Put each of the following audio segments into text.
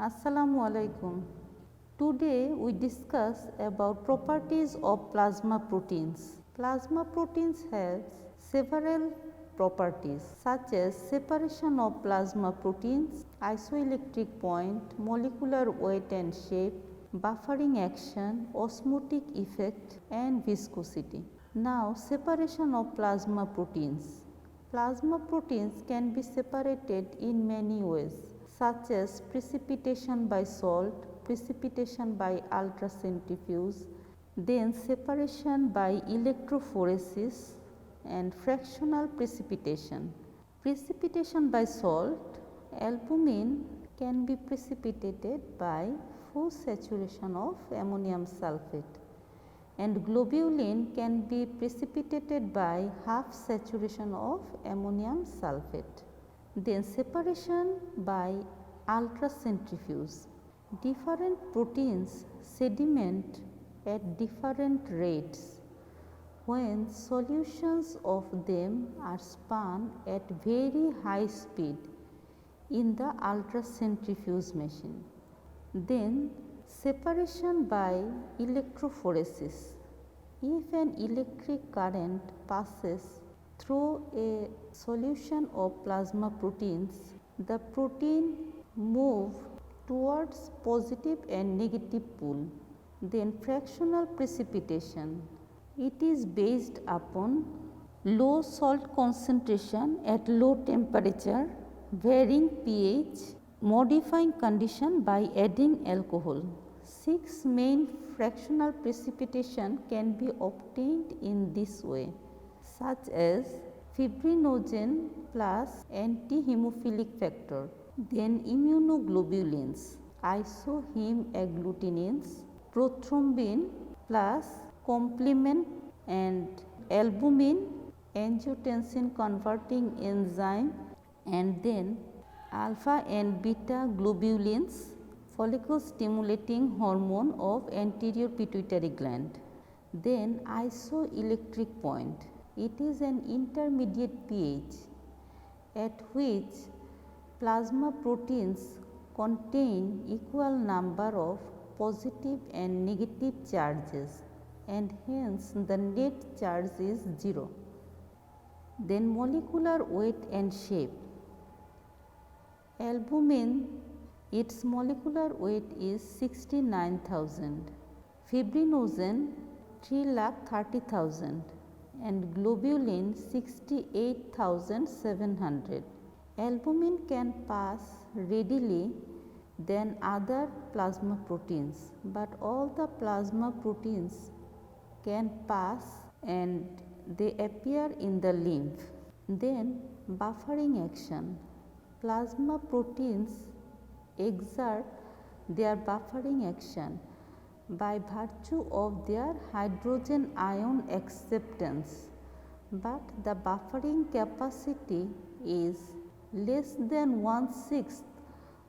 Assalamu alaikum. Today we discuss about properties of plasma proteins. Plasma proteins have several properties such as separation of plasma proteins, isoelectric point, molecular weight and shape, buffering action, osmotic effect and viscosity. Now separation of plasma proteins. Plasma proteins can be separated in many ways such as precipitation by salt, precipitation by ultracentrifuge, then separation by electrophoresis and fractional precipitation. Precipitation by salt, albumin can be precipitated by full saturation of ammonium sulfate and globulin can be precipitated by half saturation of ammonium sulfate. Then separation by ultracentrifuge. Different proteins sediment at different rates when solutions of them are spun at very high speed in the ultracentrifuge machine. Then separation by electrophoresis. If an electric current passes through a solution of plasma proteins, the protein move towards positive and negative pole. Then fractional precipitation. It is based upon low salt concentration at low temperature, varying pH, modifying condition by adding alcohol. 6 main fractional precipitation can be obtained in this way, such as fibrinogen plus anti-hemophilic factor, then immunoglobulins, isoheme agglutinins, prothrombin plus complement and albumin, angiotensin converting enzyme, and then alpha and beta globulins, follicle stimulating hormone of anterior pituitary gland. Then isoelectric point. It is an intermediate pH at which plasma proteins contain equal number of positive and negative charges and hence the net charge is 0. Then molecular weight and shape. Albumin, its molecular weight is 69,000, fibrinogen 3,30,000 and globulin 68,700. Albumin can pass readily than other plasma proteins, but all the plasma proteins can pass and they appear in the lymph. Then buffering action. Plasma proteins exert their buffering action by virtue of their hydrogen ion acceptance, but the buffering capacity is less than 1/6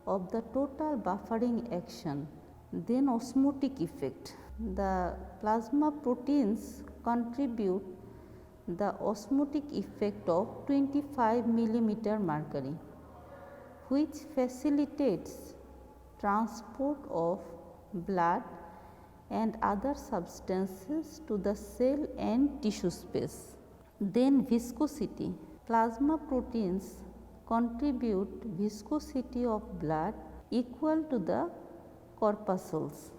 of the total buffering action. Then osmotic effect. The plasma proteins contribute the osmotic effect of 25 mm mercury, which facilitates transport of blood and other substances to the cell and tissue space. Then viscosity. Plasma proteins contribute viscosity of blood equal to the corpuscles.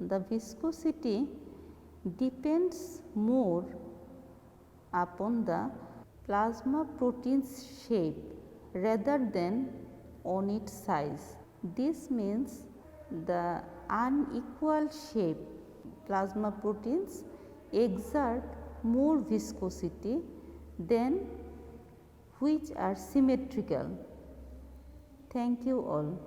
The viscosity depends more upon the plasma protein's shape rather than on its size. This means the unequal shape plasma proteins exert more viscosity than which are symmetrical. Thank you all.